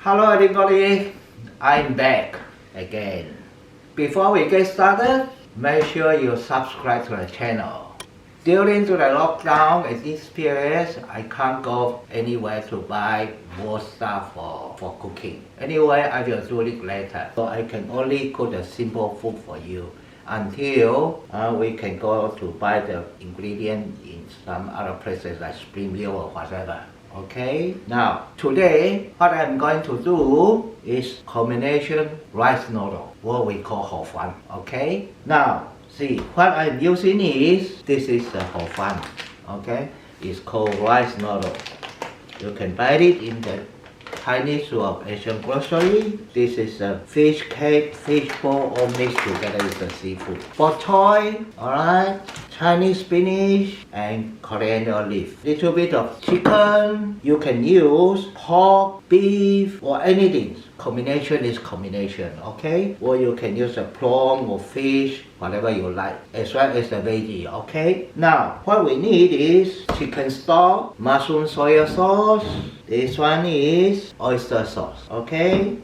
Hello everybody, I'm back again. Before we get started, make sure you subscribe to the channel. During the lockdown at this period, I can't go anywhere to buy more stuff for cooking. Anyway, I will do it later. So I can only cook the simple food for you until we can go to buy the ingredient in some other places like Springville or whatever. Okay, now today what I'm going to do is combination rice noodle, what we call Hofun. Okay, now see what I'm using is this is the Hofun. Okay, it's called rice noodle. You can buy it in the Chinese or Asian grocery. This is a fish cake, fish ball all mixed together with the seafood. Bok choy, alright, Chinese spinach and coriander leaf. Little bit of chicken. You can use pork, beef or anything. Combination is combination, okay? Or you can use a prawn or fish, whatever you like, as well as the veggie, okay? Now, what we need is chicken stock, mushroom soy sauce. This one is oyster sauce, okay?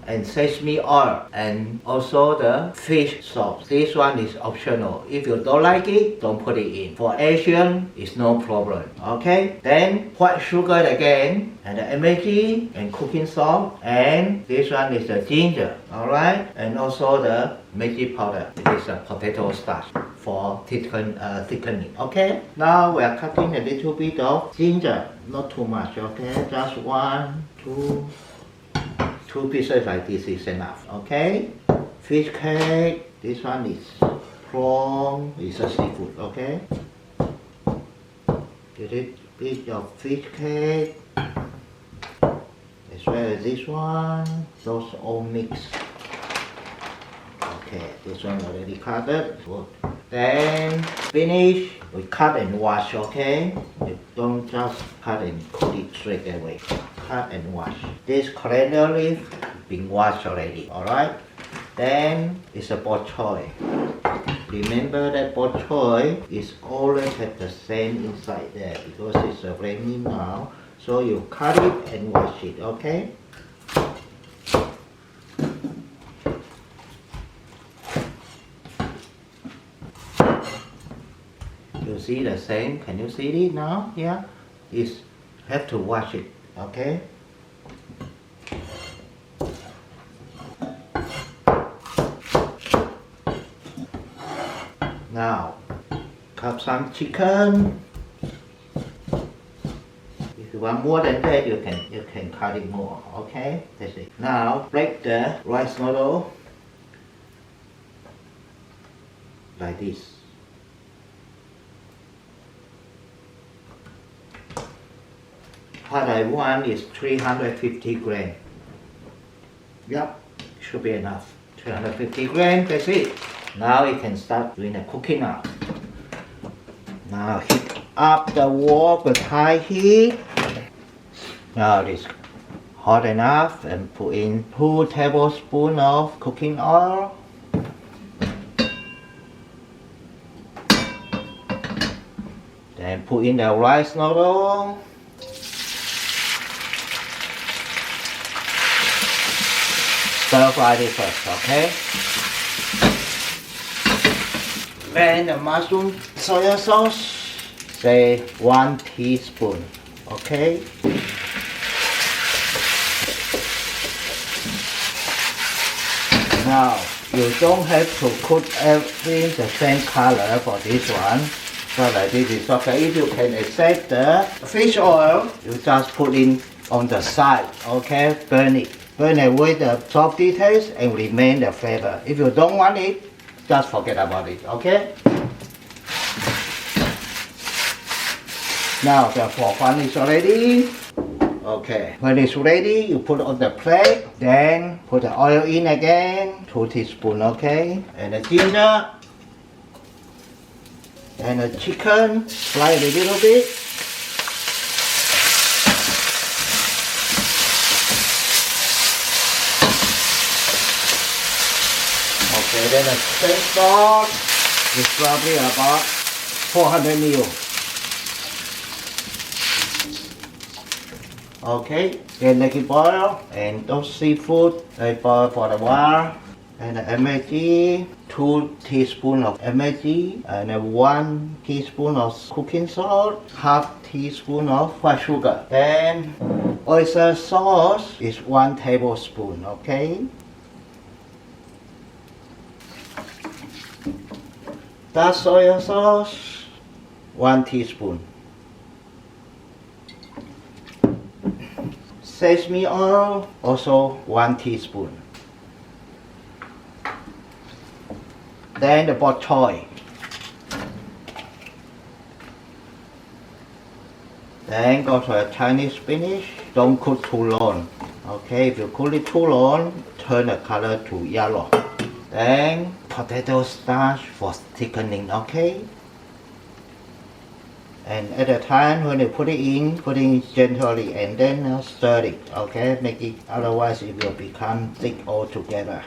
And sesame oil, and also the fish sauce. This one is optional. If you don't like it, don't put it in. For Asian, it's no problem. Okay? Then white sugar again, and the MSG and cooking salt, and this one is the ginger. Alright? And also the magic powder. It is a potato starch for thickening. Okay? Now we are cutting a little bit of ginger. Not too much, okay? Just 1, 2 pieces like this is enough, okay? Fish cake, this one is prawn, it's a seafood, okay? Little bit of fish cake, as well as this one, those all mixed. Okay, this one already cut, good. Then finish, we cut and wash, okay? You don't just cut and cook it straight away. Cut and wash. This coriander leaf been washed already, alright? Then it's a bok choy. Remember that bok choy is always have the sand inside there because it's raining now. So you cut it and wash it, okay? You see the same? Can you see it now? Yeah? It's have to wash it, okay? Now, cut some chicken. If you want more than that, you can cut it more, okay? That's it. Now, break the rice noodle like this. What I want is 350 grams. Yep, should be enough. 350 grams, that's it. Now you can start doing the cooking now. Now heat up the wok with high heat. Now it's hot enough and put in 2 tablespoons of cooking oil. Then put in the rice noodle. Stir fry it first, okay? Then the mushroom soy sauce, say 1 teaspoon, okay? Now, you don't have to cook everything the same color for this one. So like this is okay. If you can accept the fish oil, you just put in on the side, okay? Burn it. Burn away the soft details and remain the flavor. If you don't want it, just forget about it, okay? Now the Hofun is ready. Okay, when it's ready, you put on the plate, then put the oil in again, 2 teaspoons, okay? And the ginger, and the chicken, fry it a little bit. Okay, then the chicken stock is probably about 400 ml. Okay, then let it boil, and those seafood, they boil for a while. And MSG, 2 teaspoons of MSG, and 1 teaspoon of cooking salt, half teaspoon of white sugar. Then oyster sauce is 1 tablespoon, okay? Dark soy sauce, 1 teaspoon. Sesame oil, also 1 teaspoon. Then the bok choy. Then go to a Chinese spinach. Don't cook too long. Okay, if you cook it too long, turn the color to yellow. Then potato starch for thickening, okay? And at the time when you put it in gently and then stir it, okay? Make it, otherwise it will become thick all together.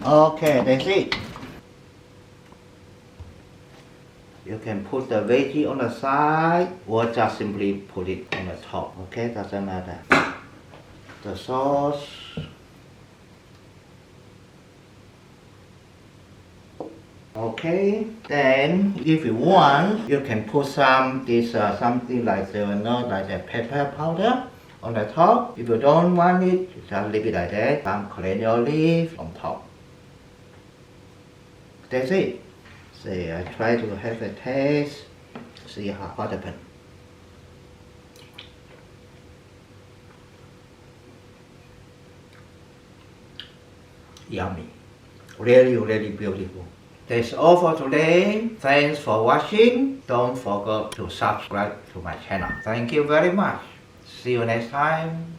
Okay, that's it. You can put the veggie on the side or just simply put it on the top, okay? Doesn't matter. The sauce. Okay, then if you want, you can put some something like the pepper powder on the top. If you don't want it, just leave it like that. Some coriander leaf on top. That's it. See, I try to have a taste. See what happens. Yummy. Really, really beautiful. That's all for today. Thanks for watching. Don't forget to subscribe to my channel. Thank you very much. See you next time.